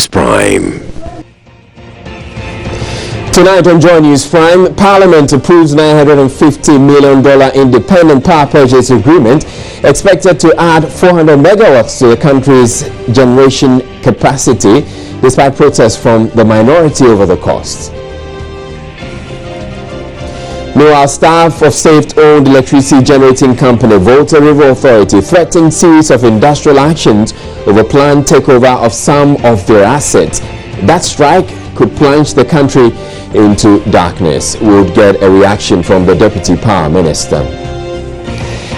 News Prime. Tonight on Joy News Prime, Parliament approves $950 million independent power purchase agreement expected to add 400 megawatts to the country's generation capacity, despite protests from the minority over the cost. Meanwhile, staff of state-owned electricity generating company Volta River Authority threatened series of industrial actions over planned takeover of some of their assets. That strike could plunge the country into darkness. We would get a reaction from the Deputy Power Minister.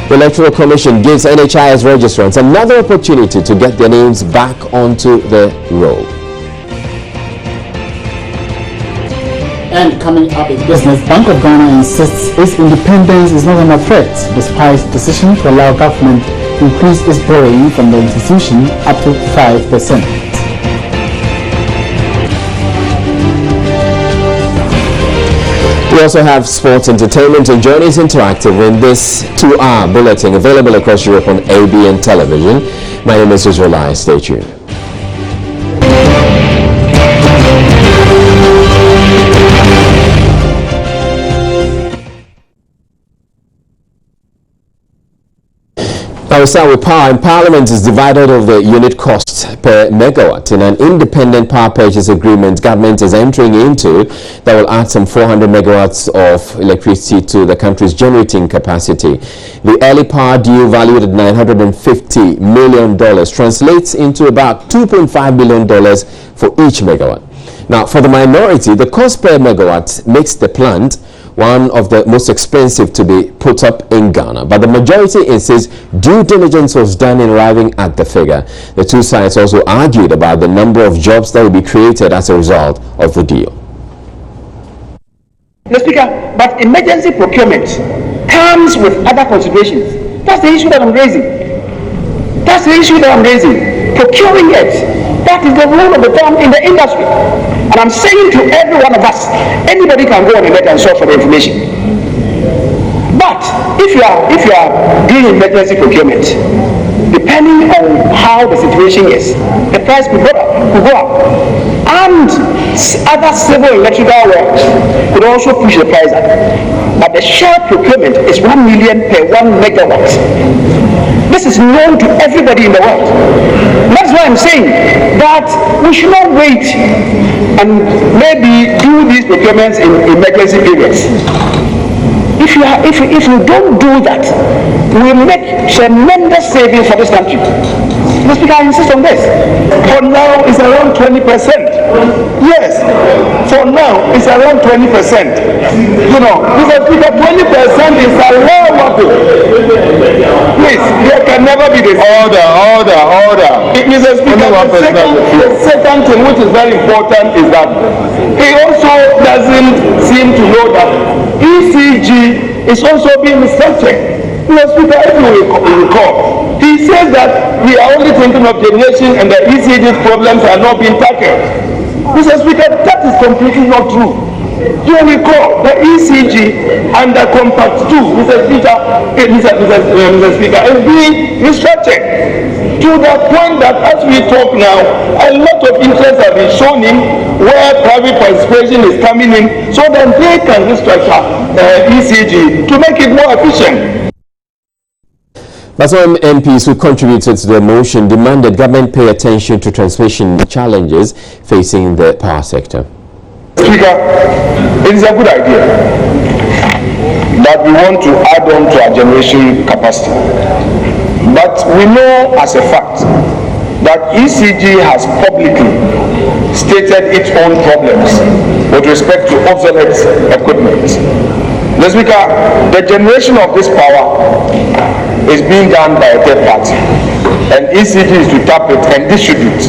The Electoral Commission gives NHIS registrants another opportunity to get their names back onto the roll. And coming up in business, Bank of Ghana insists its independence is not under threat, despite decision to allow government to increase its borrowing from the institution up to 5%. We also have sports, entertainment, and Journeys Interactive in this 2-hour bulletin available across Europe on ABN Television. My name is Israel. Stay tuned. Now we start with power, and Parliament is divided over unit cost per megawatt in an independent power purchase agreement government is entering into that will add some 400 megawatts of electricity to the country's generating capacity. The early power deal, valued at $950 million, translates into about $2.5 billion for each megawatt. Now, for the minority, the cost per megawatt makes the plant one of the most expensive to be put up in Ghana, but the majority insists due diligence was done in arriving at the figure. The two sides also argued about the number of jobs that will be created as a result of the deal. Mr. Speaker, but emergency procurement comes with other considerations. That's the issue that I'm raising. Procuring it. That is the rule of the thumb in the industry. And I'm saying to every one of us, anybody can go on the net and search for the information. But if you are doing emergency procurement, depending on how the situation is, the price could go up. And other civil electrical works could also push the price up. But the share procurement is 1 million per 1 megawatt. This is known to everybody in the world. That's why I'm saying that we should not wait and maybe do these procurements in emergency periods. If you don't do that, we make tremendous savings for this country. Mr. Speaker, I insist on this. For now, it's around 20%. Yes, for now, it's around 20%. You know, Mr. Speaker, 20% is allowable. Please, there can never be this. Order. Mr. Speaker, the second thing which is very important is that he also doesn't seem to know that ECG is also being restructured. Mr. Speaker, if you recall, he says that we are only thinking of generation and the ECG's problems are not being tackled. Mr. Speaker, that is completely not true. You recall the ECG under Compact 2, Mr. Speaker, is being restructured to the point that as we talk now, a lot of interest have been shown in where private participation is coming in so that they can restructure ECG to make it more efficient. But some MPs who contributed to the motion demanded government pay attention to transmission challenges facing the power sector. Speaker, it is a good idea that we want to add on to our generation capacity. But we know as a fact that ECG has publicly stated its own problems with respect to obsolete equipment. Mr. Speaker, the generation of this power is being done by a third party, and ECG is to tap it and distribute.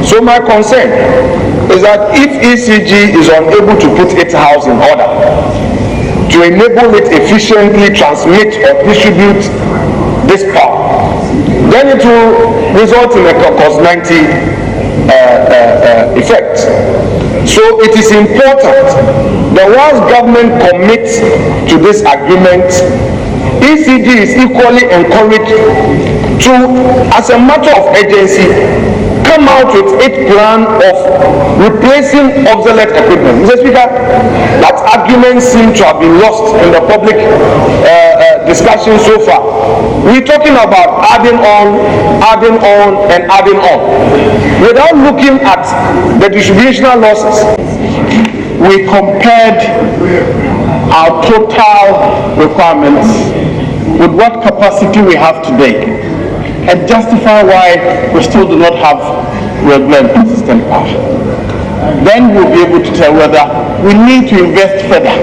So my concern is that if ECG is unable to put its house in order to enable it efficiently transmit or distribute this power, then it will result in a cost-90 effect. So it is important that once government commits to this agreement, ECG is equally encouraged to, as a matter of urgency, come come out with its plan of replacing obsolete equipment. Mr. Speaker, that argument seems to have been lost in the public discussion so far. We're talking about adding on, and adding on. Without looking at the distributional losses, we compared our total requirements with what capacity we have today and justify why we still do not have regular and consistent power. Then we'll be able to tell whether we need to invest further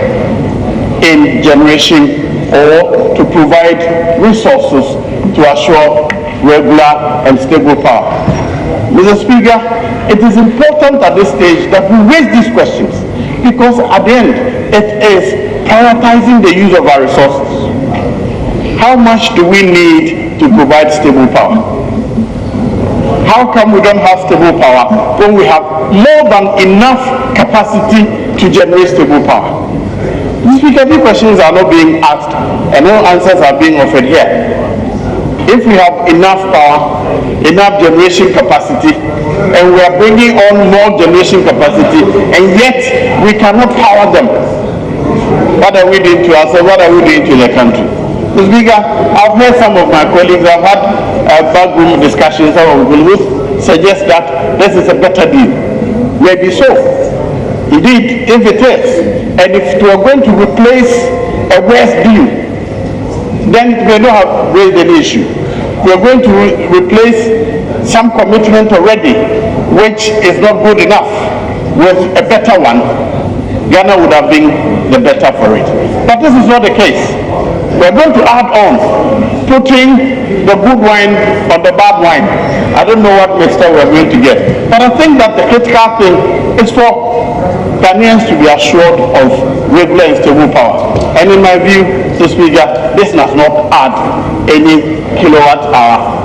in generation or to provide resources to assure regular and stable power. Mr. Speaker, it is important at this stage that we raise these questions because at the end it is prioritizing the use of our resources. How much do we need to provide stable power? How come we don't have stable power when we have more than enough capacity to generate stable power? Speaker, these questions are not being asked and no answers are being offered here. If we have enough power, enough generation capacity, and we are bringing on more generation capacity, and yet we cannot power them, what are we doing to ourselves? What are we doing to the country? Mr. Speaker, I've heard some of my colleagues, I've had backroom discussions, some of them suggest that this is a better deal. Maybe so. Indeed, if it is, and if we are going to replace a worse deal, then it may not have raised an issue. We are going to replace some commitment already, which is not good enough, with a better one. Ghana would have been the better for it. But this is not the case. We're going to add on, putting the good wine on the bad wine. I don't know what mixture we're going to get. But I think that the critical thing is for Ghanaians to be assured of regular and stable power. And in my view, Mr. Speaker, this does not add any kilowatt hour.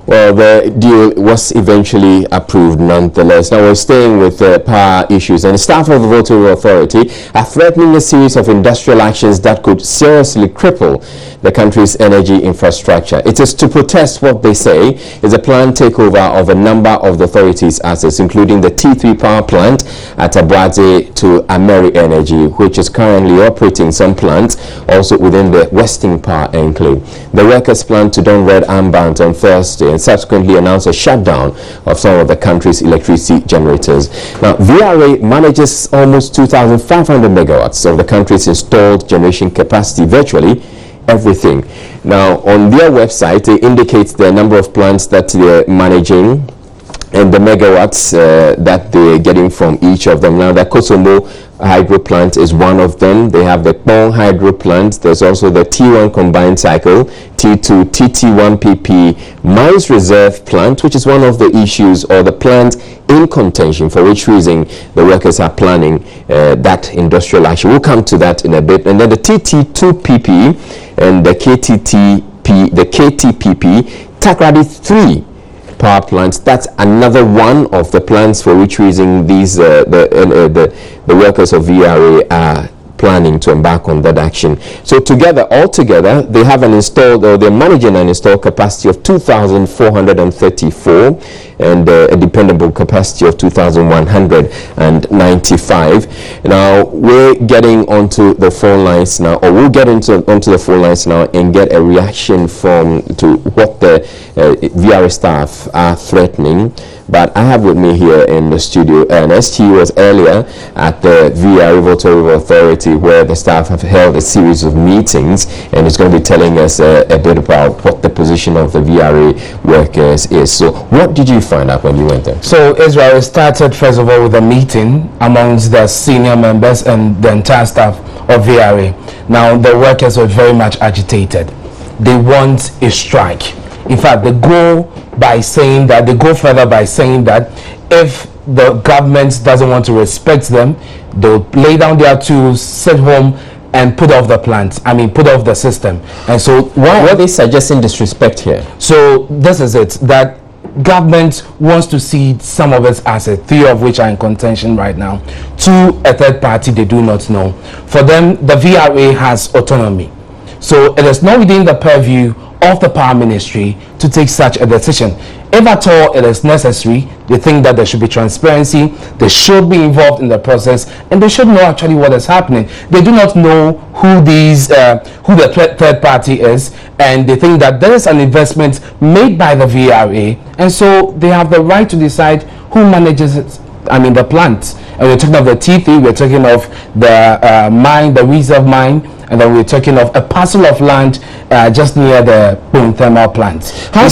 Well, the deal was eventually approved nonetheless. Now we're staying with power issues, and the staff of the Volta Authority are threatening a series of industrial actions that could seriously cripple the country's energy infrastructure. It is to protest what they say is a planned takeover of a number of the authority's assets, including the T3 power plant at Abuadze to Ameri Energy, which is currently operating some plants also within the Western Power Enclave. The workers plan to don red armbands on Thursday and subsequently announced a shutdown of some of the country's electricity generators. Now, VRA manages almost 2,500 megawatts of the country's installed generation capacity, virtually everything. Now, on their website, they indicate the number of plants that they're managing and the megawatts that they're getting from each of them. Now, the Kosomo hydro plant is one of them. They have the Pong hydro plant. There's also the T1 combined cycle, T2, TT1PP mines reserve plant, which is one of the issues or the plant in contention, for which reason the workers are planning that industrial action. We'll come to that in a bit. And then the TT2PP and the KTPP, Takrady 3 power plants. That's another one of the plants for which reason these the workers of VRA are planning to embark on that action. So altogether, they have an installed, or they're managing an installed capacity of 2,434 and a dependable capacity of 2,195. Now, we're getting onto the phone lines now, or we'll get onto the phone lines now and get a reaction to what the VRA staff are threatening. But I have with me here in the studio Ernest. He was earlier at the VRA Volta Authority, where the staff have held a series of meetings, and he's going to be telling us a bit about what the position of the VRA workers is. So what did you find out when you went there? So Israel started first of all with a meeting amongst the senior members and the entire staff of VRA. Now the workers were very much agitated. They want a strike. In fact, they go further by saying that if the government doesn't want to respect them, they'll lay down their tools, sit home, and put off the plant. Put off the system. And so why are they suggesting disrespect here? So this is it, that government wants to cede some of its assets, 3 of which are in contention right now, to a third party they do not know. For them, the VRA has autonomy. So it is not within the purview of the Power Ministry to take such a decision. If at all it is necessary, they think that there should be transparency, they should be involved in the process, and they should know actually what is happening. They do not know who the third party is, and they think that there is an investment made by the VRA, and so they have the right to decide who manages it. I mean, the plant. And we're talking of the T3, we're talking of the mine, the reserve mine, and then we're talking of a parcel of land just near the Bone Thermal plant. How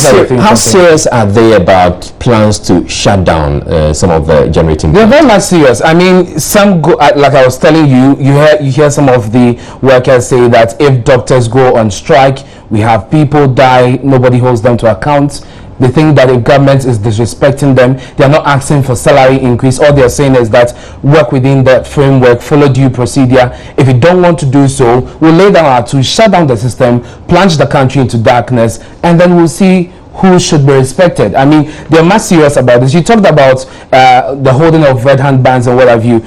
serious are they about plans to shut down some of the generating plants? They're very much serious. I mean, some go, like I was telling you, you hear some of the workers say that if doctors go on strike, we have people die, nobody holds them to account. They think that if government is disrespecting them, they are not asking for salary increase. All they are saying is that work within the framework, follow due procedure. If you don't want to do so, we'll lay down our tools, shut down the system, plunge the country into darkness, and then we'll see who should be respected. I mean, they're much serious about this. You talked about the holding of red hand bands and what have you.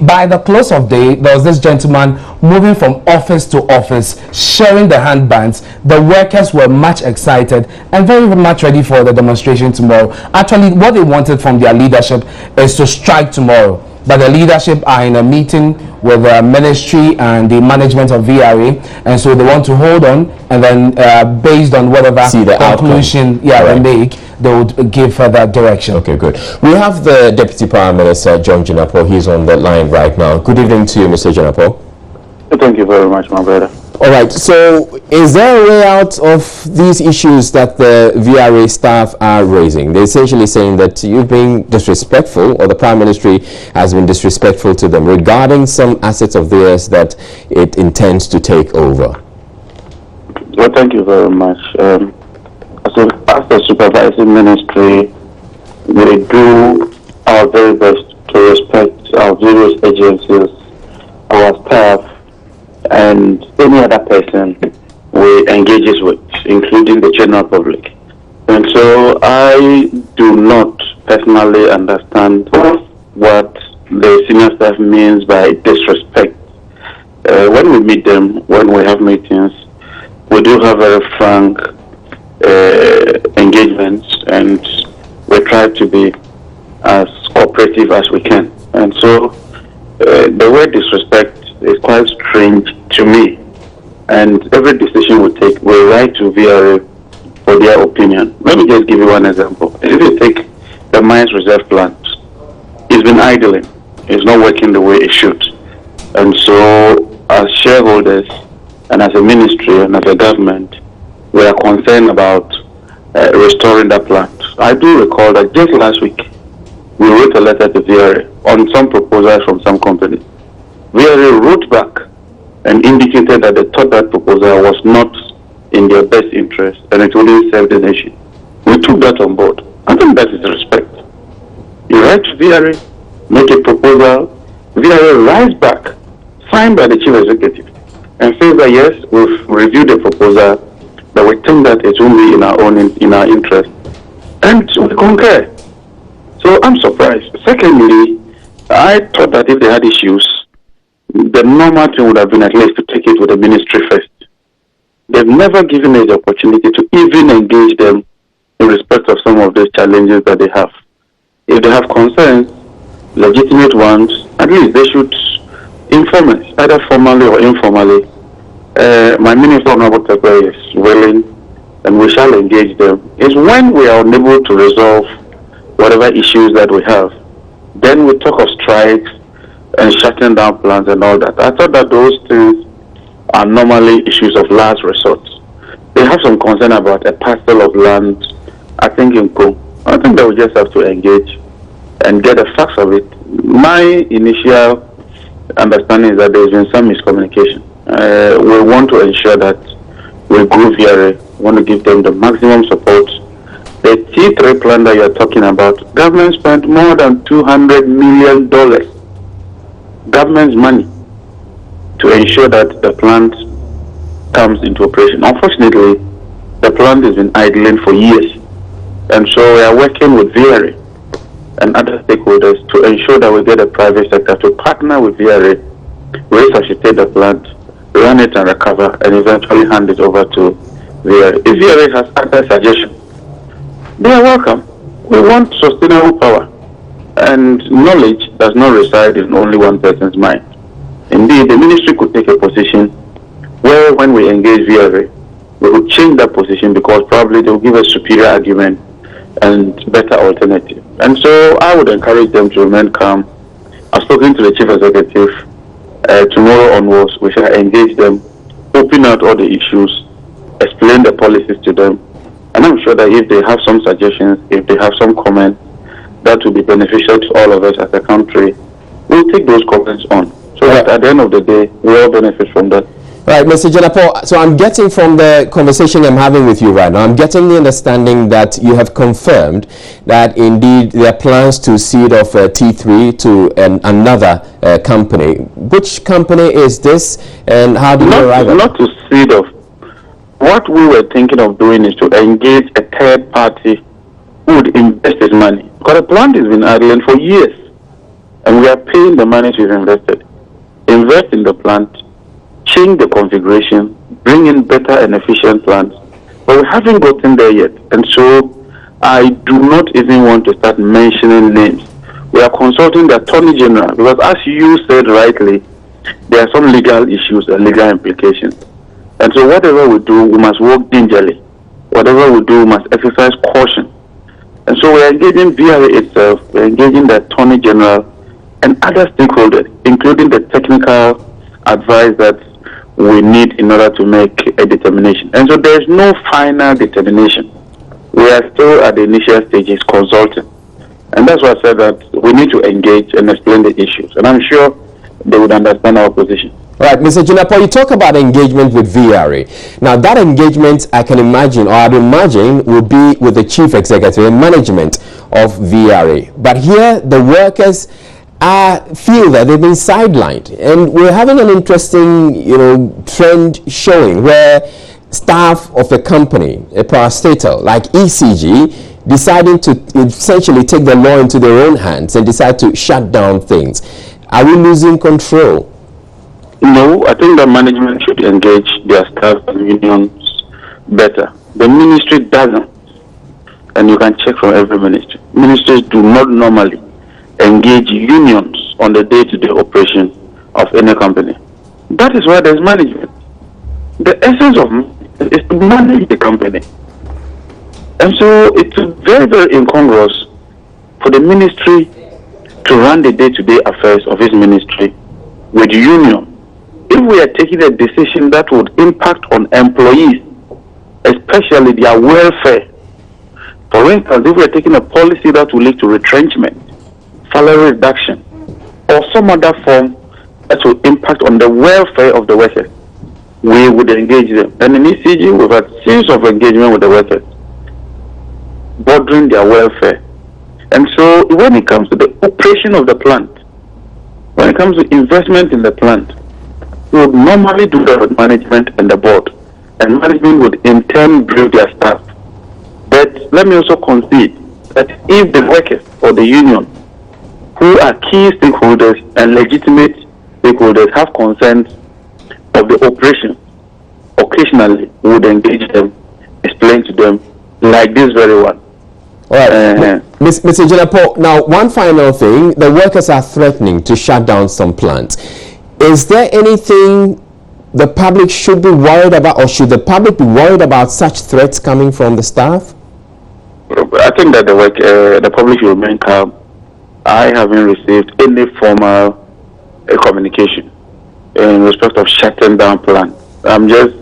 By the close of day, there was this gentleman moving from office to office, sharing the hand bands. The workers were much excited and very much ready for the demonstration tomorrow. Actually, what they wanted from their leadership is to strike tomorrow. But the leadership are in a meeting with the ministry and the management of VRA, and so they want to hold on, and then based on whatever conclusion they make, they would give further direction. Okay, good. We have the Deputy Prime Minister, John Jinapor. He's on the line right now. Good evening to you, Mr. Jinapor. Thank you very much, my brother. All right, so is there a way out of these issues that the VRA staff are raising? They're essentially saying that you've been disrespectful, or the Prime Ministry has been disrespectful to them regarding some assets of theirs that it intends to take over. Well, thank you very much. As the supervising ministry, we do our very best to respect our various agencies, our staff, and any other person we engages with, including the general public. And so I do not personally understand what the senior staff means by disrespect. When we meet them, when we have meetings, we do have very frank engagements, and we try to be as cooperative as we can. And so the word disrespect is quite strange to me, and every decision we take, we write to VRA for their opinion. Let me just give you one example. If you take the mines reserve plant, it's been idling, it's not working the way it should, and so as shareholders and as a ministry and as a government, we are concerned about restoring that plant. I do recall that just last week we wrote a letter to VRA on some proposals from some companies. VRA wrote back and indicated that they thought that proposal was not in their best interest and it wouldn't serve the nation. We took that on board. I think that is respect. You write to VRA, make a proposal, VRA writes back, signed by the chief executive, and says that yes, we've reviewed the proposal, but we think that it won't be in our interest, and we concur. So I'm surprised. Secondly, I thought that if they had issues, the normal thing would have been at least to take it with the ministry first. They've never given us the opportunity to even engage them in respect of some of these challenges that they have. If they have concerns, legitimate ones, at least they should inform us, either formally or informally. My Minister Honorable Tekwe is willing, and we shall engage them. It's when we are unable to resolve whatever issues that we have, then we talk of strikes and shutting down plants and all that. I thought that those things are normally issues of last resort. They have some concern about a parcel of land, I think in Ko. I think that we just have to engage and get the facts of it. My initial understanding is that there's been some miscommunication. We want to ensure that we grow VRA, want to give them the maximum support. The T3 plan that you're talking about, government spent more than $200 million, government's money, to ensure that the plant comes into operation. Unfortunately, the plant has been idling for years, and so we are working with VRA and other stakeholders to ensure that we get the private sector to partner with VRA, resuscitate the plant, run it and recover, and eventually hand it over to VRA. If VRA has other suggestions, they are welcome. We want sustainable power, and knowledge does not reside in only one person's mind. Indeed, the ministry could take a position where, when we engage VRA, we would change that position because probably they will give a superior argument and better alternative. And so I would encourage them to remain calm. I've spoken to the Chief Executive. Tomorrow onwards, we shall engage them, open out all the issues, explain the policies to them. And I'm sure that if they have some suggestions, if they have some comments that will be beneficial to all of us as a country, we'll take those comments on. So that at the end of the day, we all benefit from that. Right, Mr. Jinapor, so I'm getting from the conversation I'm having with you right now, I'm getting the understanding that you have confirmed that indeed there are plans to cede off T3 to another company. Which company is this, and how did you arrive at it? Not to cede off. What we were thinking of doing is to engage a third party who would invest his money. Because the plant has been idling for years, and we are paying the money we've invested. Invest in the plant, change the configuration, bring in better and efficient plants. But we haven't gotten there yet. And so I do not even want to start mentioning names. We are consulting the Attorney General because, as you said rightly, there are some legal issues and legal implications. And so whatever we do, we must work gingerly. Whatever we do, we must exercise caution. And so we're engaging VRA itself, we're engaging the Attorney General and other stakeholders, including the technical advice that we need in order to make a determination. And so there's no final determination. We are still at the initial stages consulting. And that's why I said that we need to engage and explain the issues. And I'm sure they would understand our position. Right, Mr. Jinapor, you talk about engagement with VRA. Now, that engagement, I can imagine, or I'd imagine, will be with the Chief Executive and management of VRA. But here, the workers feel that they've been sidelined, and we're having an interesting, trend showing where staff of a company, a parastatal like ECG, deciding to essentially take the law into their own hands and decide to shut down things. Are we losing control? No, I think the management should engage their staff and unions better. The ministry doesn't, and you can check from every ministry. Ministries do not normally engage unions on the day-to-day operation of any company. That is why there's management. The essence of is to manage the company. And so it's very, very incongruous for the ministry to run the day-to-day affairs of his ministry with union. If we are taking a decision that would impact on employees, especially their welfare, for instance, if we are taking a policy that will lead to retrenchment, salary reduction, or some other form that will impact on the welfare of the workers, we would engage them. And in ECG, we've had a series of engagement with the workers, bordering their welfare. And so when it comes to the operation of the plant, when it comes to investment in the plant, we would normally do that with management and the board. And management would in turn brief their staff. But let me also concede that if the workers or the union, who are key stakeholders and legitimate stakeholders, have concerns of the operation, occasionally we would engage them, explain to them, like this very one. All right, Mr. Jinapor, now one final thing, the workers are threatening to shut down some plants. Is there anything the public should be worried about, or should the public be worried about such threats coming from the staff? I think that the public should remain calm. I haven't received any formal communication in respect of shutting down plants. I'm just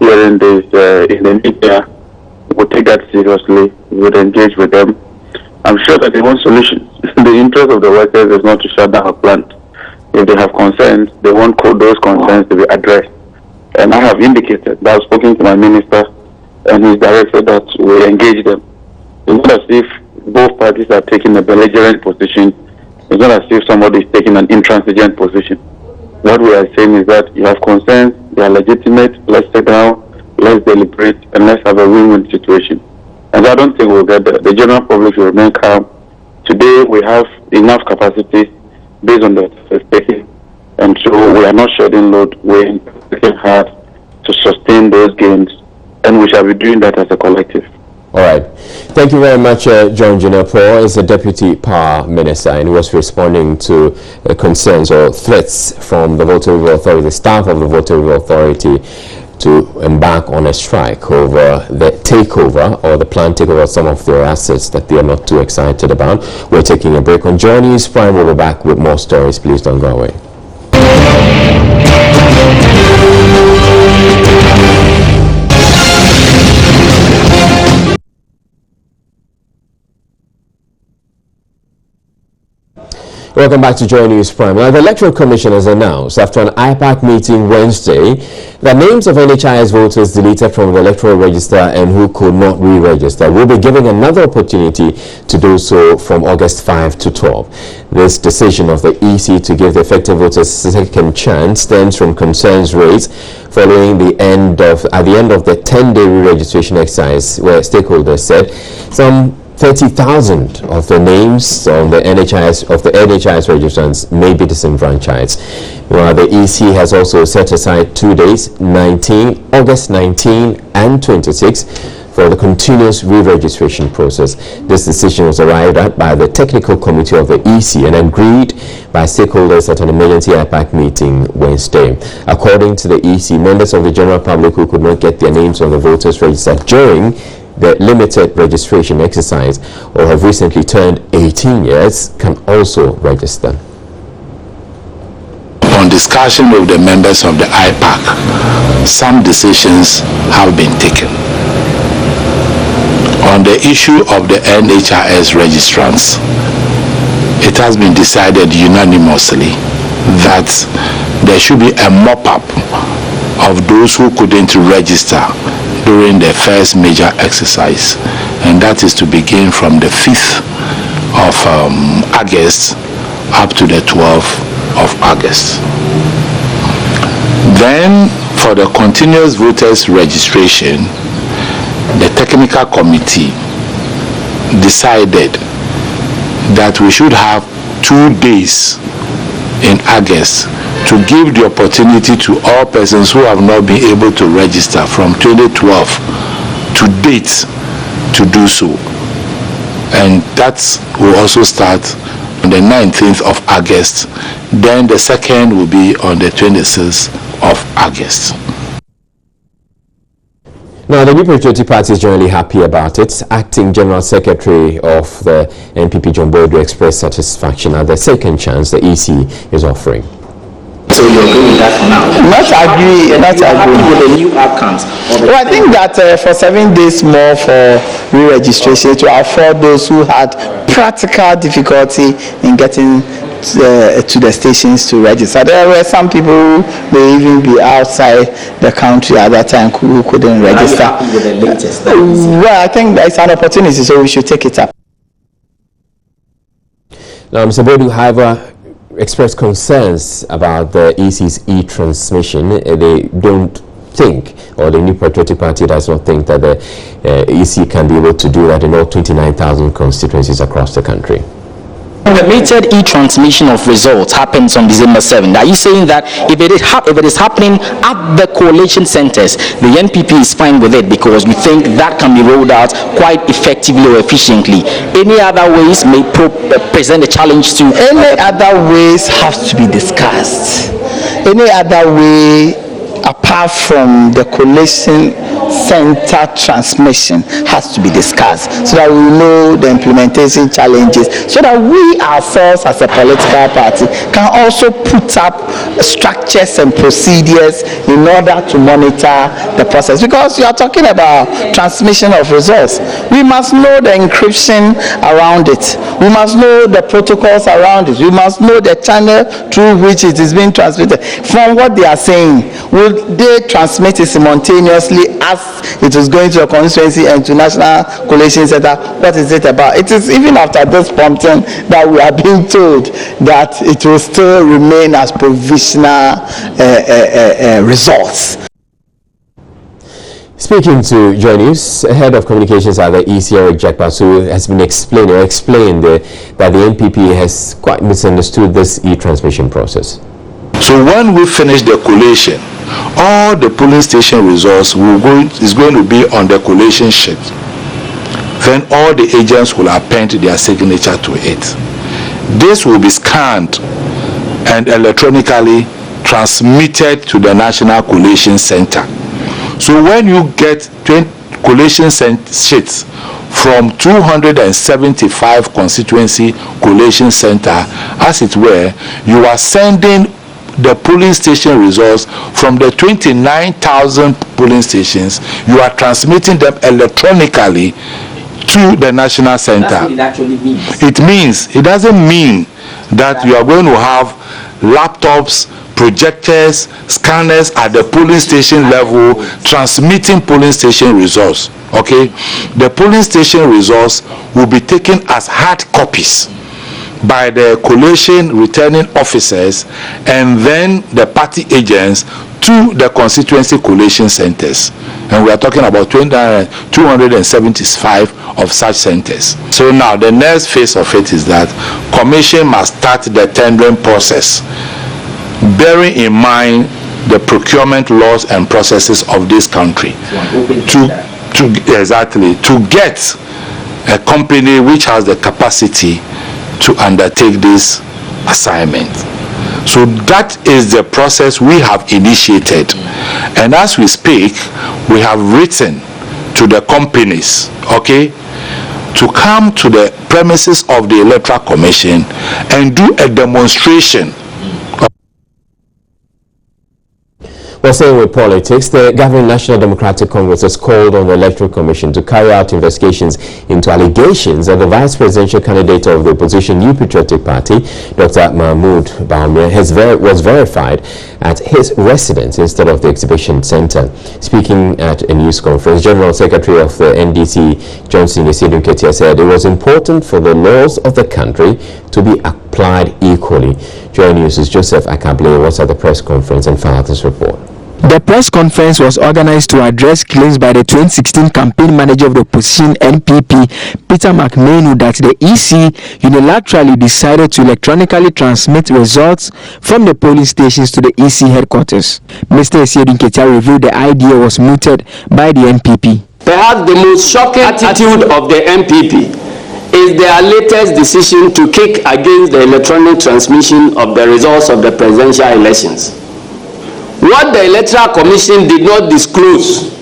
hearing this in the media. We'll take that seriously. We'll engage with them. I'm sure that they want solutions. The interest of the workers is not to shut down a plant. If they have concerns, they want those concerns to be addressed. And I have indicated that I've spoken to my minister, and he's directed that we engage them. It's not as if both parties are taking a belligerent position. It's not as if somebody is taking an intransigent position. What we are saying is that you have concerns, they are legitimate, let's sit down, let's deliberate, and let's have a win-win situation. And I don't think we'll get there. The general public will remain calm. Today we have enough capacity based on the taking, and so we are not shedding load. We're working hard to sustain those gains and we shall be doing that as a collective. All right. Thank you very much, John Jinapor is the Deputy Power Minister, and he was responding to concerns or threats from the Volta River Authority, the staff of the Volta River Authority, to embark on a strike over the takeover or the planned takeover of some of their assets that they are not too excited about. We're taking a break. On Joy News Prime, we'll be back with more stories. Please don't go away. Welcome back to Joy News Prime. Now, the Electoral Commission has announced after an IPAC meeting Wednesday that names of NHIS voters deleted from the electoral register and who could not re-register will be given another opportunity to do so from August 5 to 12. This decision of the EC to give the affected voters a second chance stems from concerns raised following at the end of the 10-day re-registration exercise, where stakeholders said some 30,000 of the names on the NHIS registrants may be disenfranchised. Well, the EC has also set aside 2 days, August 19 and 26, for the continuous re-registration process. This decision was arrived at by the technical committee of the EC and agreed by stakeholders at an emergency IPAC meeting Wednesday. According to the EC, members of the general public who could not get their names on the voters register during the limited registration exercise or have recently turned 18 years can also register. On discussion with the members of the IPAC, some decisions have been taken. On the issue of the NHIS registrants, it has been decided unanimously that there should be a mop-up of those who couldn't register during the first major exercise, and that is to begin from the 5th of August up to the 12th of August. Then for the continuous voters registration, the technical committee decided that we should have 2 days in August to give the opportunity to all persons who have not been able to register from 2012 to date to do so. And that will also start on the 19th of August. Then the second will be on the 26th of August. Now, the New Patriotic Party is generally happy about it. Acting General Secretary of the NPP, John Boadu, expressed satisfaction at the second chance the EC is offering. So you agree with that for now? Not agree. With the new outcomes? Well, I think that for 7 days more for re-registration to afford those who had practical difficulty in getting to the stations to register. There were some people who may even be outside the country at that time who couldn't register. Are you happy with the latest? Well, I think it's an opportunity, so we should take it up. Now, Mr. Boadu, however, expressed concerns about the EC's e-transmission. They don't think, or the New Patriotic Party does not think, that the EC can be able to do that in all 29,000 constituencies across the country. The limited e-transmission of results happens on December 7th. Are you saying that if it is happening at the coalition centers, the NPP is fine with it because we think that can be rolled out quite effectively or efficiently? Any other ways may present a challenge to... Any other ways have to be discussed. Any other way apart from the coalition center transmission has to be discussed so that we know the implementation challenges, so that we ourselves as a political party can also put up structures and procedures in order to monitor the process. Because you are talking about transmission of results, we must know the encryption around it, we must know the protocols around it, we must know the channel through which it is being transmitted. From what they are saying, will they transmit it simultaneously as it is going to a constituency and to National Coalition Center? What is it about? It is even after this prompting that we are being told that it will still remain as provisional results. Speaking to Joy News, Head of Communications at the EC, Eric Jakpasu, has been explained that the NPP has quite misunderstood this e-transmission process. So when we finish the collation, all the polling station results is going to be on the collation sheet. Then all the agents will append their signature to it. This will be scanned and electronically transmitted to the National Collation Center. So when you get 20 collation sheets from 275 constituency collation center, as it were, you are sending the polling station results from the 29,000 polling stations. You are transmitting them electronically to the national center. That's what it actually means. It doesn't mean that you are going to have laptops, projectors, scanners at the polling station level transmitting polling station results. Okay, the polling station results will be taken as hard copies by the collation returning officers and then the party agents to the constituency collation centers, and we are talking about 275 of such centers. So now the next phase of it is that commission must start the tendering process, bearing in mind the procurement laws and processes of this country, to get a company which has the capacity to undertake this assignment. So that is the process we have initiated, and as we speak, we have written to the companies, okay, to come to the premises of the Electoral Commission and do a demonstration. Well, staying with politics, the governing National Democratic Congress has called on the Electoral Commission to carry out investigations into allegations that the vice presidential candidate of the opposition New Patriotic Party, Dr. Mahmoud Bawumia, was verified at his residence instead of the exhibition center. Speaking at a news conference, General Secretary of the NDC, Johnson Esiedun Ketia, said it was important for the laws of the country to be applied equally. Joining News' Joseph Akable was at the press conference and filed this report. The press conference was organized to address claims by the 2016 campaign manager of the opposition NPP, Peter McMahon, that the EC unilaterally decided to electronically transmit results from the polling stations to the EC headquarters. Mr. Esiedun Ketia revealed the idea was mooted by the NPP. Perhaps the most shocking attitude of the NPP is their latest decision to kick against the electronic transmission of the results of the presidential elections. What the Electoral Commission did not disclose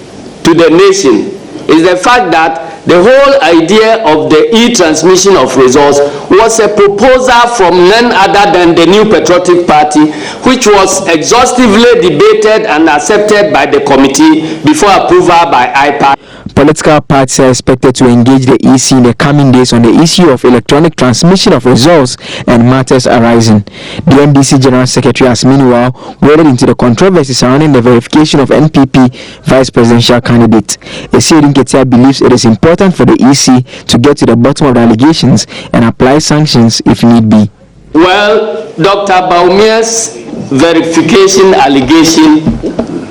to the nation is the fact that the whole idea of the e-transmission of results was a proposal from none other than the New Patriotic Party, which was exhaustively debated and accepted by the committee before approval by IPAC. Political parties are expected to engage the EC in the coming days on the issue of electronic transmission of results and matters arising. The NDC General Secretary has meanwhile waded into the controversy surrounding the verification of NPP vice presidential candidate. Esiedun Ketia believes it is important for the EC to get to the bottom of the allegations and apply sanctions if need be. Well, Dr. Bawumia's verification allegation,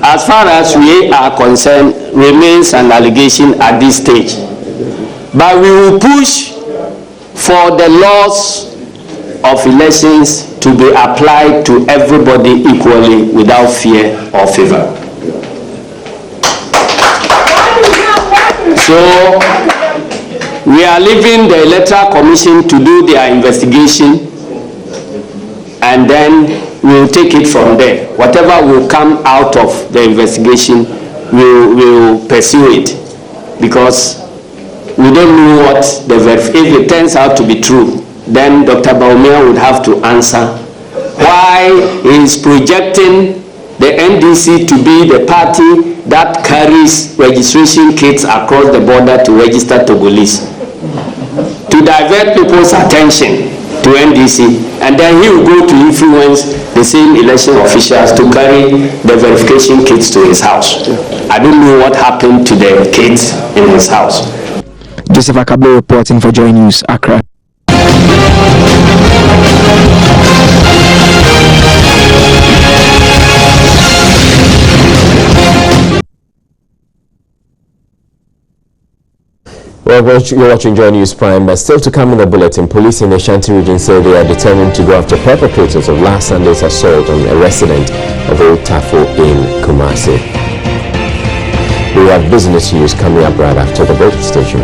as far as we are concerned, remains an allegation at this stage. But we will push for the laws of elections to be applied to everybody equally without fear or favor. So we are leaving the Electoral Commission to do their investigation, and then we'll take it from there. Whatever will come out of the investigation, we'll pursue it, because we don't know what the if it turns out to be true, then Dr. Bawumia would have to answer why he is projecting the NDC to be the party that carries registration kits across the border to register Togolese, to divert people's attention to NDC, and then he will go to influence the same election officials to carry the verification kits to his house. I don't know what happened to the kits in his house. Joseph Akable reporting for Joy News, Accra. Well, you're watching Joy News Prime, but still to come in the bulletin, police in the Ashanti region say they are determined to go after perpetrators of last Sunday's assault on a resident of Old Tafo in Kumasi. We have business news coming up right after the break. Stay tuned.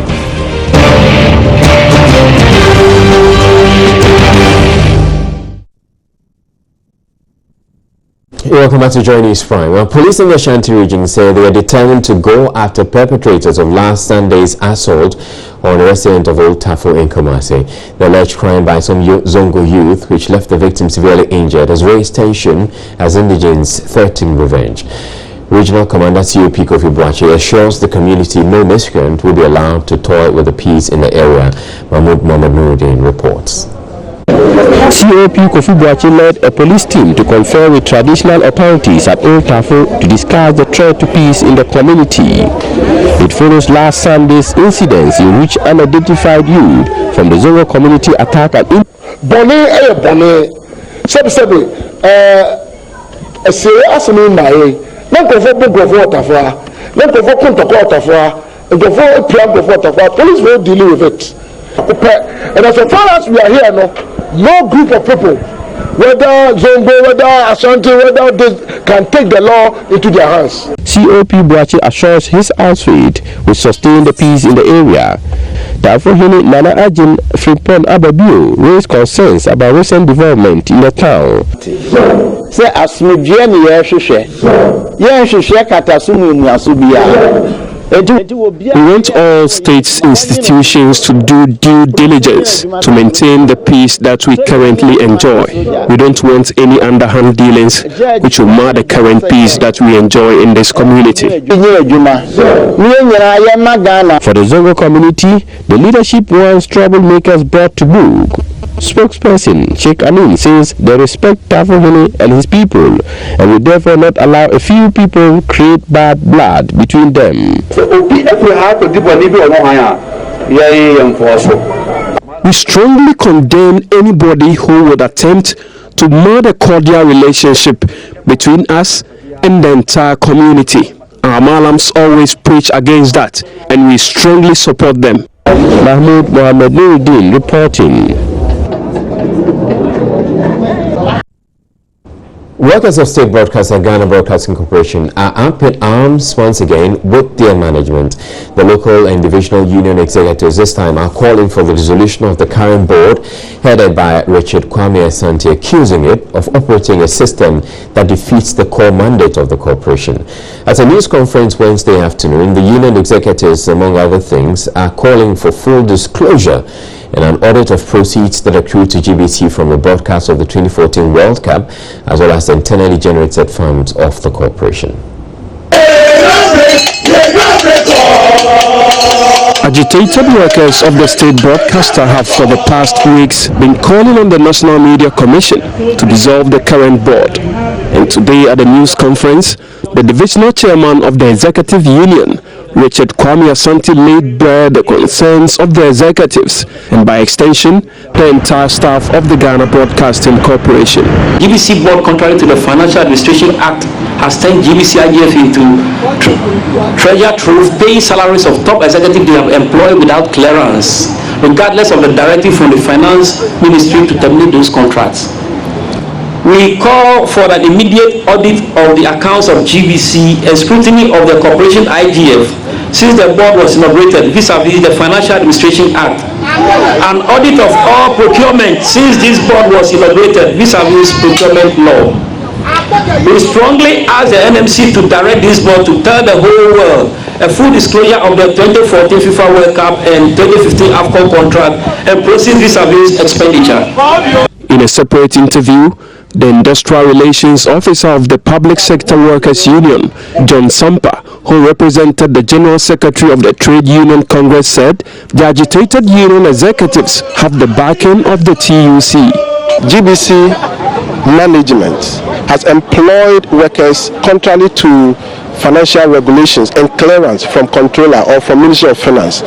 Welcome back to Joy News Prime. Well, police in the Ashanti region say they are determined to go after perpetrators of last Sunday's assault on a resident of Old Tafo in Kumasi. The alleged crime by some Zongo youth, which left the victim severely injured, has raised tension as indigents threaten revenge. Regional Commander COP Kofi Boakye assures the community no miscreant will be allowed to toy with the peace in the area. Mahmoud Mohamed Nuruddin reports. COP Kofi Boakye led a police team to confer with traditional authorities at Old Tafo to discuss the threat to peace in the community. It follows last Sunday's incidents in which unidentified youth from the Zongo community attacked an police will deal with it. And as far as we are here, no group of people, whether Zongo, whether Ashanti, whether they can take the law into their hands. COP Boakye assures his outfit will sustain the peace in the area. Tafohene Nana Ajin Frimpon Ababio raised concerns about recent development in the town. Say asmudie ni ye katasumu muasubia. We want all states institutions to do due diligence to maintain the peace that we currently enjoy. We don't want any underhand dealings which will mar the current peace that we enjoy in this community. For the Zongo community, the leadership wants troublemakers brought to book. Spokesperson Sheikh Amin says they respect Tafohene and his people and will therefore not allow a few people create bad blood between them. We strongly condemn anybody who would attempt to mar the cordial relationship between us and the entire community. Our Malams always preach against that and we strongly support them. Mahmoud Mohamed Nuruddin reporting. Workers of State Broadcast and Ghana Broadcasting Corporation are up in arms once again with their management. The local and divisional union executives this time are calling for the dissolution of the current board headed by Richard Kwame Asante, accusing it of operating a system that defeats the core mandate of the corporation. At a news conference Wednesday afternoon, the union executives, among other things, are calling for full disclosure and an audit of proceeds that accrued to GBC from the broadcast of the 2014 World Cup, as well as the internally generated funds of the corporation. Agitated workers of the state broadcaster have for the past weeks been calling on the National Media Commission to dissolve the current board. And today at the news conference, the divisional chairman of the executive union, Richard Kwame Asante, laid bare the concerns of the executives and by extension the entire staff of the Ghana Broadcasting Corporation. GBC board, contrary to the Financial Administration Act, has turned GBC IGF into treasure trove, paying salaries of top executives they have employed without clearance, regardless of the directive from the Finance Ministry to terminate those contracts. We call for an immediate audit of the accounts of GBC and scrutiny of the corporation IGF since the board was inaugurated vis-a-vis the Financial Administration Act. An audit of all procurement since this board was inaugurated vis-a-vis procurement law. We strongly ask the NMC to direct this board to tell the whole world a full disclosure of the 2014 FIFA World Cup and 2015 AFCON contract and proceed vis-a-vis expenditure. In a separate interview, the Industrial Relations Officer of the Public Sector Workers Union, John Sampa, who represented the General Secretary of the Trade Union Congress, said the agitated union executives have the backing of the TUC. GBC management has employed workers contrary to financial regulations and clearance from controller or from Ministry of Finance.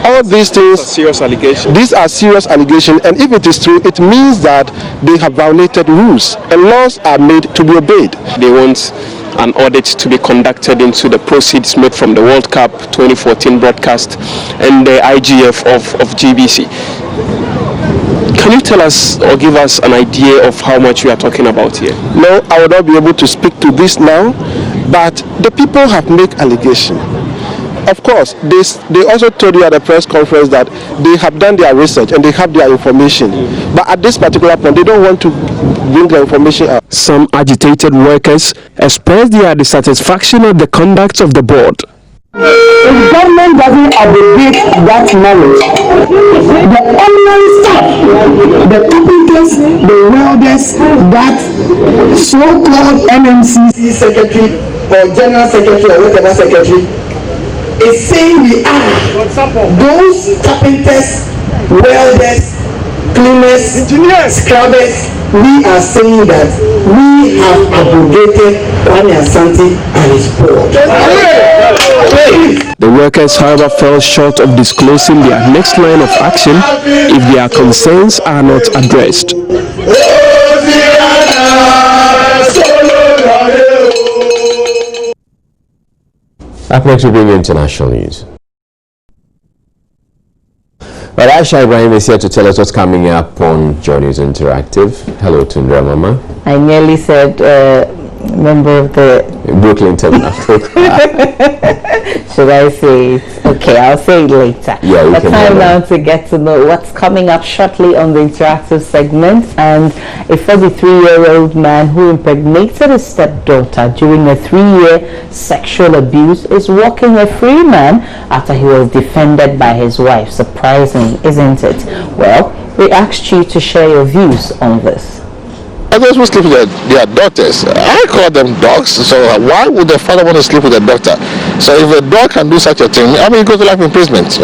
All these things, these are serious allegations, and if it is true, it means that they have violated rules and laws are made to be obeyed. They want an audit to be conducted into the proceeds made from the World Cup 2014 broadcast and the IGF of GBC. Can you tell us or give us an idea of how much we are talking about here? No, I will not be able to speak to this now, but the people have made allegation. Of course, they also told you at the press conference that they have done their research and they have their information. But at this particular point, they don't want to bring the information out. Some agitated workers expressed their dissatisfaction at the conduct of the board. If government doesn't abrogate that knowledge, the ordinary staff, the carpenters, the welders, that so-called NMCC secretary or general secretary or whatever secretary is saying we are those carpenters, welders, cleaners, engineers, scrubbers. We are saying that we have abrogated Kwame Asante and his board. The workers, however, fell short of disclosing their next line of action if their concerns are not addressed. Up next, we bring you international news. Well, Aisha Ibrahim is here to tell us what's coming up on Joy News Interactive. Hello, Tundra Mama. I nearly said member of the Brooklyn Tabernacle. Should I say it? Okay, I'll say it later. Yeah, you but can. Time now to get to know what's coming up shortly on the interactive segment. And a 43-year-old man who impregnated his stepdaughter during a 3-year sexual abuse is walking a free man after he was defended by his wife. Surprising, isn't it? Well, we asked you to share your views on this. Others will sleep with their daughters. I call them dogs, so why would the father want to sleep with a daughter? So if a dog can do such a thing, I mean, go to life imprisonment.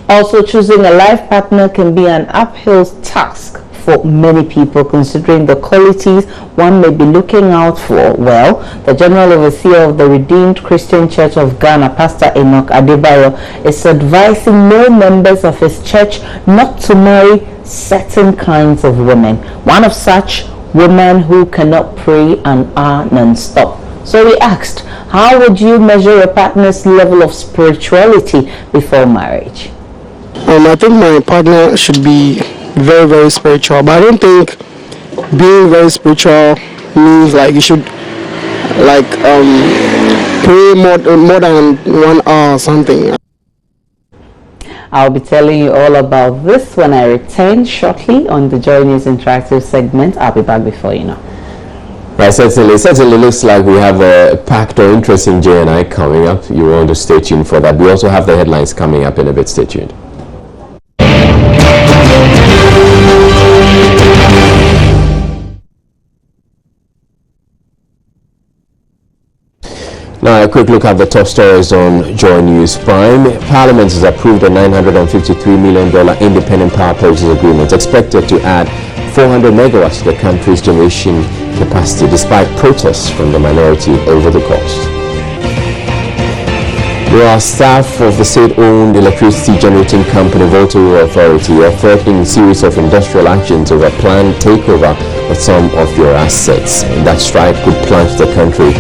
Also, choosing a life partner can be an uphill task for many people, considering the qualities one may be looking out for. Well, the General Overseer of the Redeemed Christian Church of Ghana, Pastor Enoch Adebayo, is advising more members of his church not to marry certain kinds of women. One of such, women who cannot pray and are non-stop. So we asked, how would you measure a partner's level of spirituality before marriage? I think my partner should be very, very spiritual, but I don't think being very spiritual means like you should like pray more than 1 hour or something. I'll be telling you all about this when I return shortly on the Joy News Interactive segment. I'll be back before you know. Right, certainly looks like we have a packed or interesting J&I coming up. You want to stay tuned for that. We also have the headlines coming up in a bit. Stay tuned. Now, a quick look at the top stories on Joy News Prime. Parliament has approved a $953 million independent power purchase agreement expected to add 400 megawatts to the country's generation capacity, despite protests from the minority over the cost. There are staff of the state-owned electricity generating company Volta Authority are threatening a series of industrial actions over planned takeover of some of their assets. That strike could plunge the country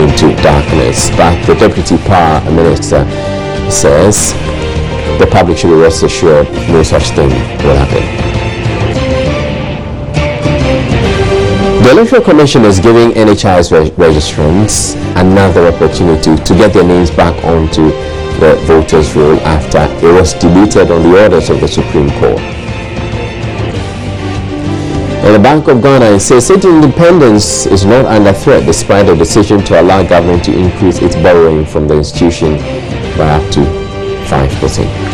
into darkness. But the Deputy Power Minister says the public should be rest assured no such thing will happen. The Electoral Commission is giving NHIS registrants another opportunity to get their names back onto the voters' roll after it was deleted on the orders of the Supreme Court. And the Bank of Ghana says its independence is not under threat despite the decision to allow government to increase its borrowing from the institution by up to 5%.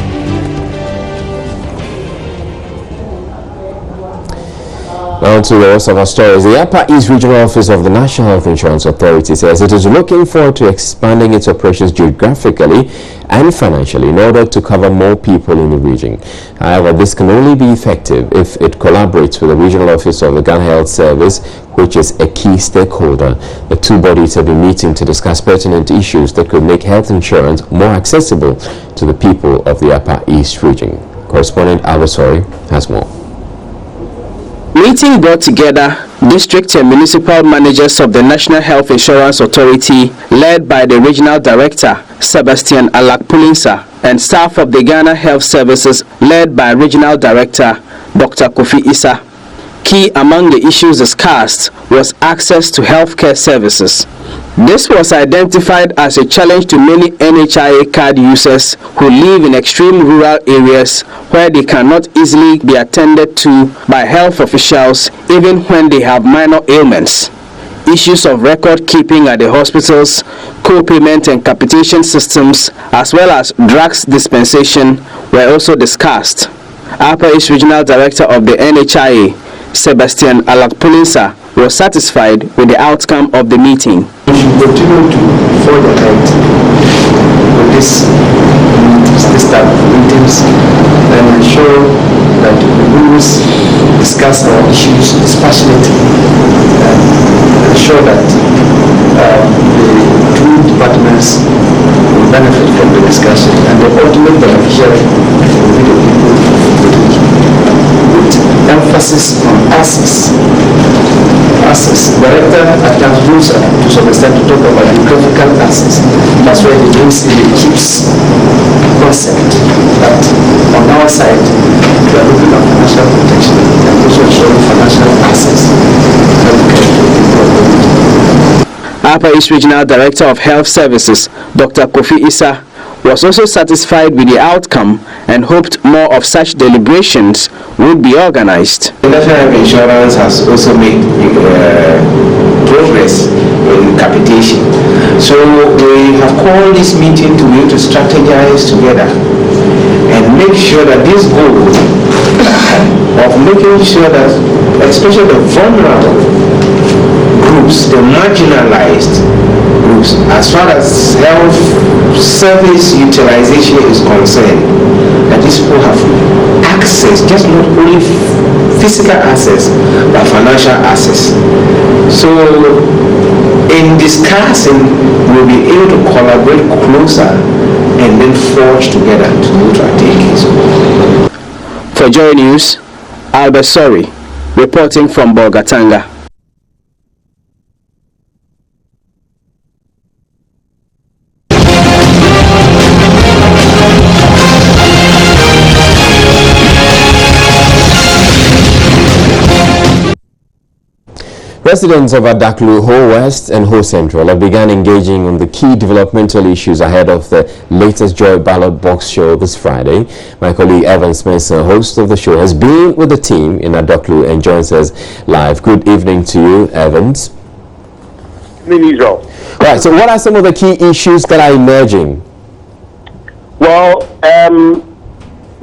Now to the rest of our stories. The Upper East Regional Office of the National Health Insurance Authority says it is looking forward to expanding its operations geographically and financially in order to cover more people in the region. However, this can only be effective if it collaborates with the Regional Office of the Ghana Health Service, which is a key stakeholder. The two bodies have been meeting to discuss pertinent issues that could make health insurance more accessible to the people of the Upper East region. Correspondent Albert Sori has more. Meeting brought together District and municipal managers of the National Health Insurance Authority, led by the Regional Director, Sebastian Alak-Pulinsa, and staff of the Ghana Health Services, led by Regional Director, Dr. Kofi Issa. Key among the issues discussed was access to healthcare services. This was identified as a challenge to many NHIA card users who live in extreme rural areas where they cannot easily be attended to by health officials even when they have minor ailments. Issues of record keeping at the hospitals, co-payment and capitation systems, as well as drugs dispensation were also discussed. Upper East Regional Director of the NHIA, Sebastian Alak-Pulinsa, was satisfied with the outcome of the meeting. We should continue to forge ahead with this type of meetings and ensure that we always discuss our issues dispassionately and ensure that the two departments will benefit from the discussion and the ultimate beneficiary will be the people of the region, with emphasis on access. Director attempts to some extent to talk about geographical access. That's why he brings in the CHIPS concept that on our side we are looking at financial protection and also ensuring financial access. Upper East Regional Director of Health Services, Dr. Kofi Issa, was also satisfied with the outcome and hoped more of such deliberations would be organized. The National Health Insurance has also made progress in capitation. So we have called this meeting to be able to strategize together and make sure that this goal of making sure that especially the vulnerable groups, the marginalized groups, as far as health service utilization is concerned, that these people have access, just not only physical access, but financial access. So in discussing, we'll be able to collaborate closer and then forge together to attain it. For Joy News, Albert Sori, reporting from Bolgatanga. Residents of Adaklu, Ho West and Ho Central have begun engaging on the key developmental issues ahead of the latest Joy Ballot Box show this Friday. My colleague Evan Spencer, host of the show, has been with the team in Adaklu and joins us live. Good evening to you, Evans. Good evening, Israel. Right, so what are some of the key issues that are emerging? Well,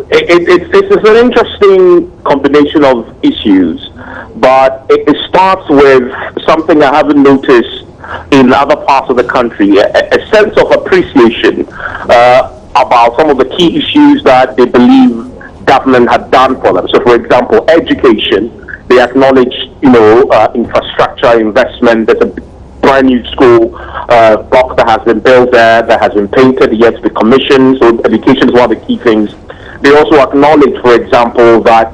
it's an interesting combination of issues, but it starts with something I haven't noticed in other parts of the country, a sense of appreciation about some of the key issues that they believe government had done for them. So, for example, education, they acknowledge, infrastructure investment. There's a brand new school block that has been built there, that has been painted, yet to be commissioned. So education is one of the key things. They also acknowledge, for example, that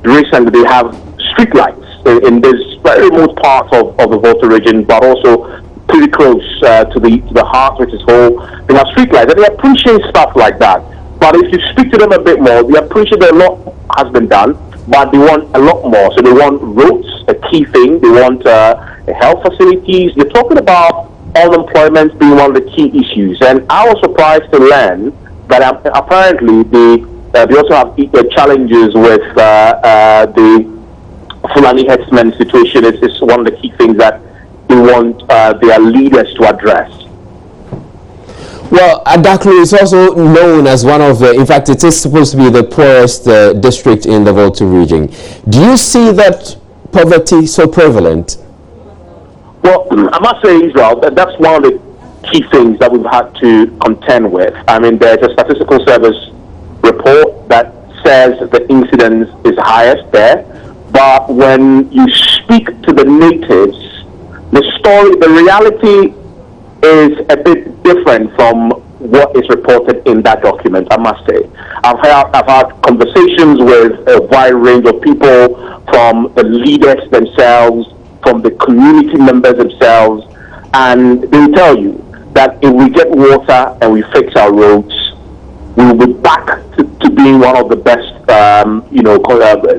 recently they have street lights in this very remote part of the Volta region, but also pretty close to the heart, which is Ho. They have street lights, and they appreciate stuff like that. But if you speak to them a bit more, they appreciate that a lot has been done, but they want a lot more. So they want roads, a key thing. They want health facilities. They're talking about unemployment being one of the key issues. And I was surprised to learn that apparently they also have challenges with the Fulani herdsmen situation. It's one of the key things that they want their leaders to address. Well, Adaklu is also known as one of in fact, it is supposed to be the poorest district in the Volta region. Do you see that poverty so prevalent? Well, I must say, Israel, that's one of the key things that we've had to contend with. I mean, there's a statistical service report that says the incidence is highest there, but when you speak to the natives, the reality is a bit different from what is reported in that document, I must say. I've had conversations with a wide range of people, from the leaders themselves, from the community members themselves, and they will tell you that if we get water and we fix our roads, we will be back to being one of the best,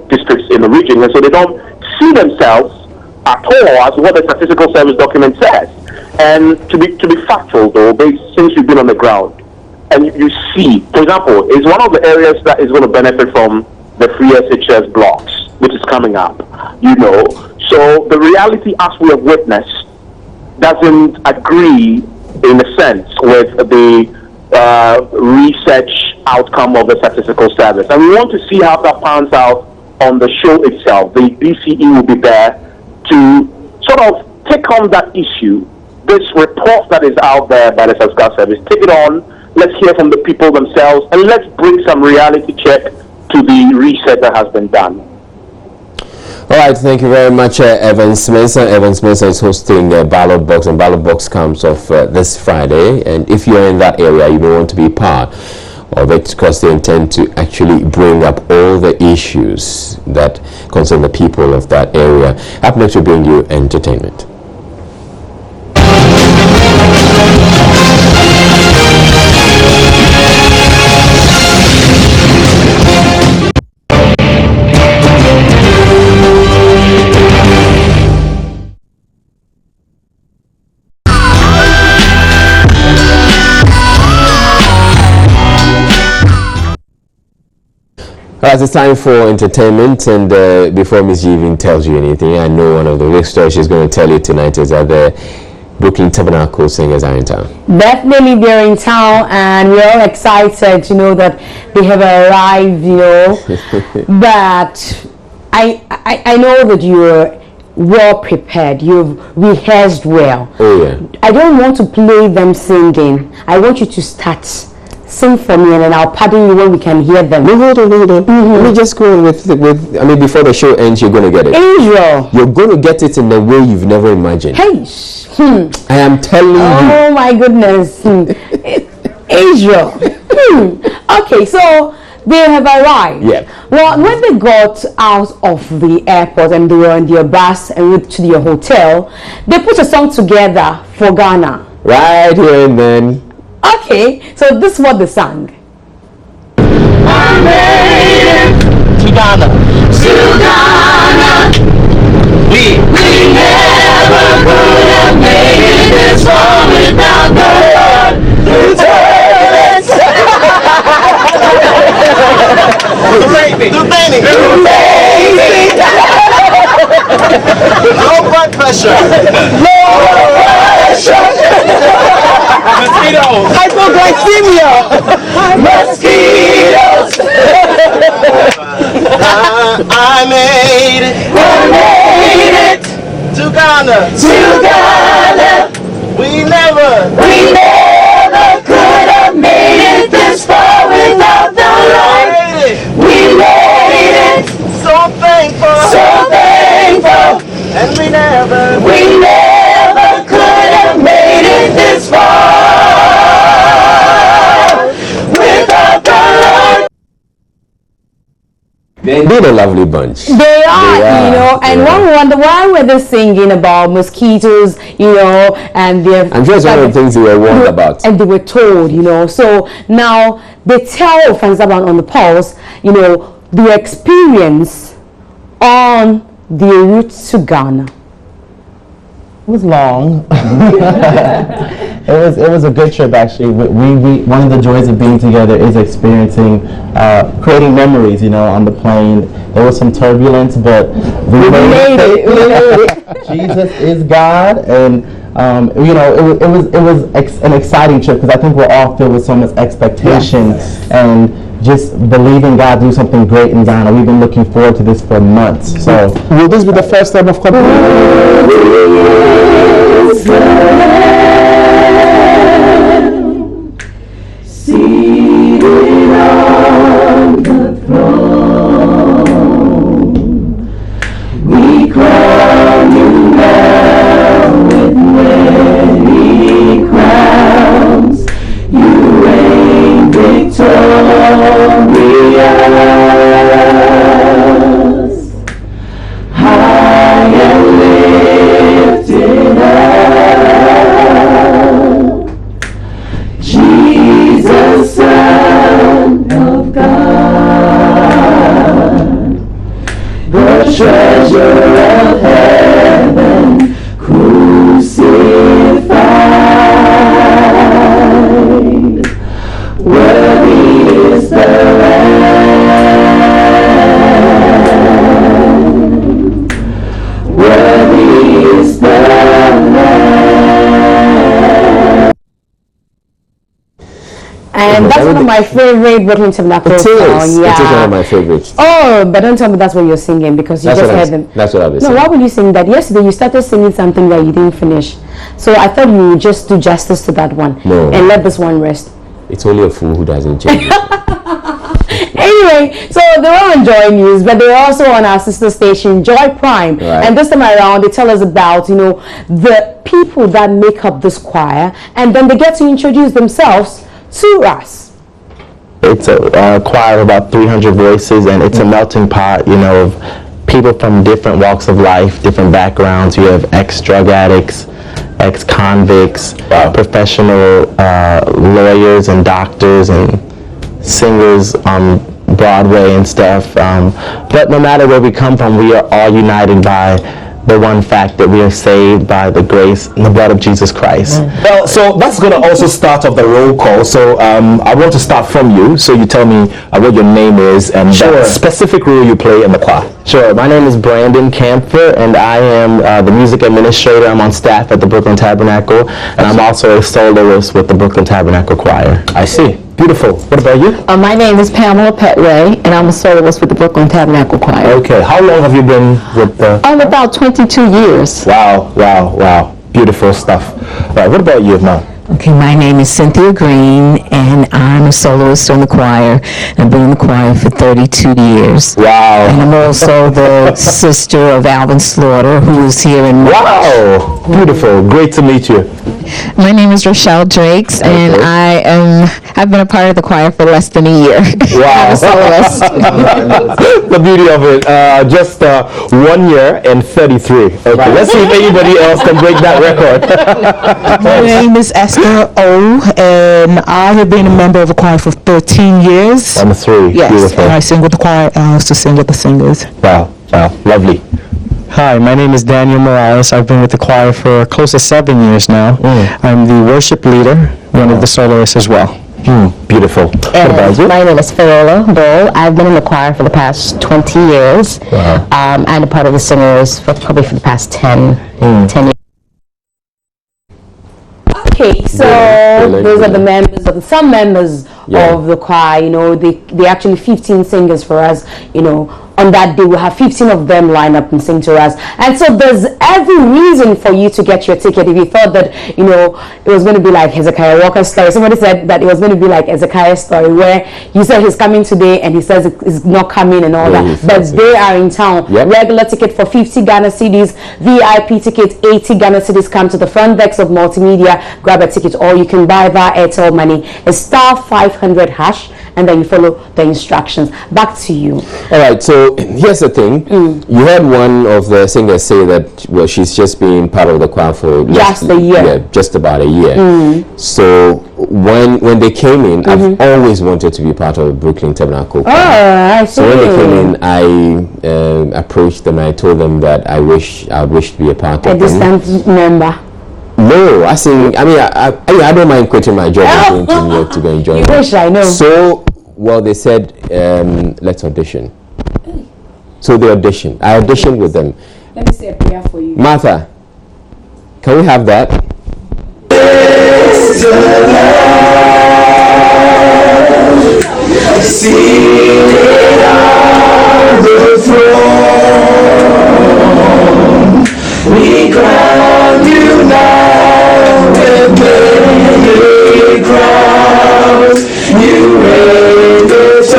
districts in the region. And so they don't see themselves at all as what the statistical service document says. And to be factual, though, since you've been on the ground, and you see, for example, it's one of the areas that is going to benefit from the free SHS blocks, which is coming up, So the reality, as we have witnessed, doesn't agree, in a sense, with the research outcome of the statistical service. And we want to see how that pans out on the show itself. The DCE will be there to sort of take on that issue, this report that is out there by the statistical service. Take it on, let's hear from the people themselves, and let's bring some reality check to the research that has been done. All right, thank you very much, Evans Mensah. Evans Mensah is hosting Ballot Box, and Ballot Box comes off this Friday. And if you're in that area, you may want to be part of it, because they intend to actually bring up all the issues that concern the people of that area. Up next, we bring you entertainment. Right, it's time for entertainment, and before Ms. G even tells you anything, I know one of the big stories she's going to tell you tonight is that the Brooklyn Tabernacle singers are in town. Definitely they're in town, and we're all excited to know that they have arrived, but I know that you're well prepared, you've rehearsed well. Oh yeah. I don't want to play them singing. I want you to start. Sing for me, and then I'll pardon you when we can hear them. No, hold on. Let me just go with. I mean, before the show ends, you're going to get it. Israel. You're going to get it in the way you've never imagined. Hey. I am telling you. Oh my goodness. Israel. Okay, so they have arrived. Yeah. Well, when they got out of the airport and they were in their bus and went to their hotel, they put a song together for Ghana. Right here and then. Okay, so this is what they sang. I made it to Ghana. To Ghana. We never could have made it this far without the Lord. No blood pressure. No pressure. Mosquitoes. Hypoglycemia. Mosquitoes. I made it. I made it to Ghana. To Ghana. We never could have made it this far without the Lord. We made it. So thankful. So thankful. And we never could have made it this far without the Lord. They're a lovely bunch. They are, and one wonder why were they singing about mosquitoes, and they're. I'm sure it's one of the things they were warned about. And they were told, So now they tell Fanzaban on the Pulse, the experience on the route to Ghana. It was long. It was a good trip, actually. We one of the joys of being together is experiencing, creating memories. On the plane. There was some turbulence, but we made it. Jesus is God, and it was an exciting trip, because I think we're all filled with so much expectation and just believing God do something great in Ghana. We've been looking forward to this for months. So, will this be the first time of coming? Seated on the throne, we crown you now with many crowns. You reign victorious. treasure of heaven, crucified. Worthy is the Lamb. Worthy is the Lamb. And that's one of my favorite Brooklyn Tabernacle songs. It is one of my favorites. Oh, but don't tell me that's what you're singing because you just heard them. That's what I was saying. No, why would you sing that? Yesterday you started singing something that you didn't finish. So I thought you would just do justice to that one. No. And let this one rest. It's only a fool who doesn't change it. Anyway, so they were on Joy News, but they were also on our sister station, Joy Prime. Right. And this time around, they tell us about, the people that make up this choir. And then they get to introduce themselves to us. It's a choir of about 300 voices, and it's a melting pot, of people from different walks of life, different backgrounds. You have ex-drug addicts, ex-convicts, professional lawyers and doctors and singers on Broadway and stuff. But no matter where we come from, we are all united by the one fact that we are saved by the grace and the blood of Jesus Christ. Well, so that's going to also start off the roll call. So I want to start from you. So you tell me what your name is and the specific role you play in the choir. Sure. My name is Brandon Camphor, and I am the music administrator. I'm on staff at the Brooklyn Tabernacle, and I'm also a soloist with the Brooklyn Tabernacle Choir. I see. Beautiful. What about you? My name is Pamela Petway, and I'm a soloist with the Brooklyn Tabernacle Choir. Okay. How long have you been with the... About 22 years. Wow, wow, wow. Beautiful stuff. All right, what about you, Mom? Okay, my name is Cynthia Green, and I'm a soloist in the choir. I've been in the choir for 32 years. Wow. And I'm also the sister of Alvin Slaughter, who is here in March. Wow. Beautiful. Great to meet you. My name is Rochelle Drakes, and I've been a part of the choir for less than a year. Wow. I'm a soloist. The beauty of it. Just 1 year and 33. Okay, let's see if anybody else can break that record. My name is Esther O, and I have been a member of the choir for 13 years. 1 to 3. Yes, Beautiful. and I sing with the choir. I also sing with the singers. Wow, wow, lovely. Hi, my name is Daniel Morales. I've been with the choir for close to 7 years now. I'm the worship leader, one of the soloists as well. Beautiful. And my name is Fiola Dole. I've been in the choir for the past 20 years. Wow. And a part of the singers for probably for the past 10 years. Okay, so those are the members of some members of the choir. They actually 15 singers for us. On that day, we'll have 15 of them line up and sing to us. And so there's every reason for you to get your ticket. If you thought that, it was going to be like Hezekiah Walker's story. Somebody said that it was going to be like Hezekiah's story, where you said he's coming today and he says he's not coming and all that. But they are in town. Yep. Regular ticket for 50 Ghana cedis, VIP ticket 80 Ghana cedis. Come to the front desk of Multimedia, grab a ticket, or you can buy via Airtel Money. It's *500#, and then you follow the instructions. Back to you. All right, so here's the thing. You heard one of the singers say that, she's just been part of the choir for just a year. Yeah, just about a year. So when they came in, I've always wanted to be part of Brooklyn Tabernacle choir. Oh, I see. So when they came in, I approached them and I told them that I wish to be a part of a distant member. No, I don't mind quitting my job and going to New York to go and join You wish I know. So, they said, let's audition. So they auditioned. I auditioned with them. Let me say a prayer for you. Martha, can we have that? Seated on the throne, we crown you now with many crowns. You reign victorious,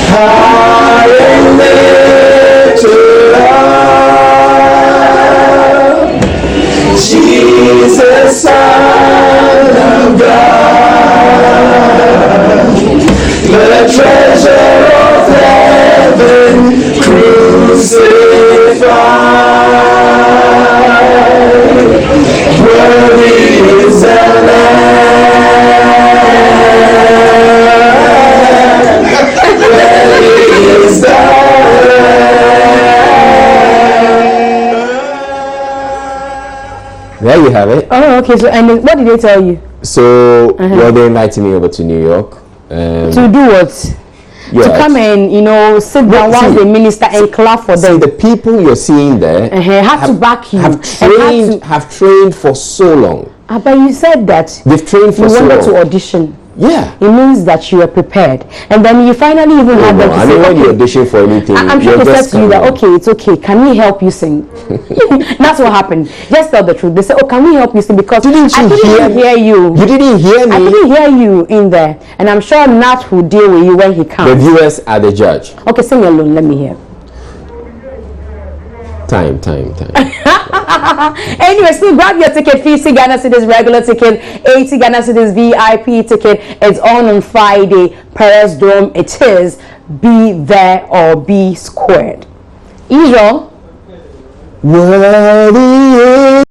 high and lifted up, Jesus, Son of God. Oh, okay. So, and what did they tell you? So, well, they invited me over to New York. To do what? Yeah, to come and, you know, sit down while the minister and clap for them. See, the people you're seeing there have to back you. Have trained for so long. But you said that they've trained for so long. You wanted to audition. Yeah. It means that you are prepared. And then you finally even had them to I say, mean, when you audition for anything, I'm sure they said to you that, okay, it's okay. Can we help you sing? That's what happened. Just tell the truth. They said, oh, can we help you sing? Because I didn't hear you. You didn't hear me? I didn't hear you in there. And I'm sure Nat will deal with you when he comes. The viewers are the judge. Okay, sing alone. Let me hear. Time. Anyway, still grab your ticket. 50 Ghana cedis regular ticket, 80 Ghana cedis VIP ticket. It's on Friday. Perez Dome. It is Be There or Be Squared. Israel. Worthy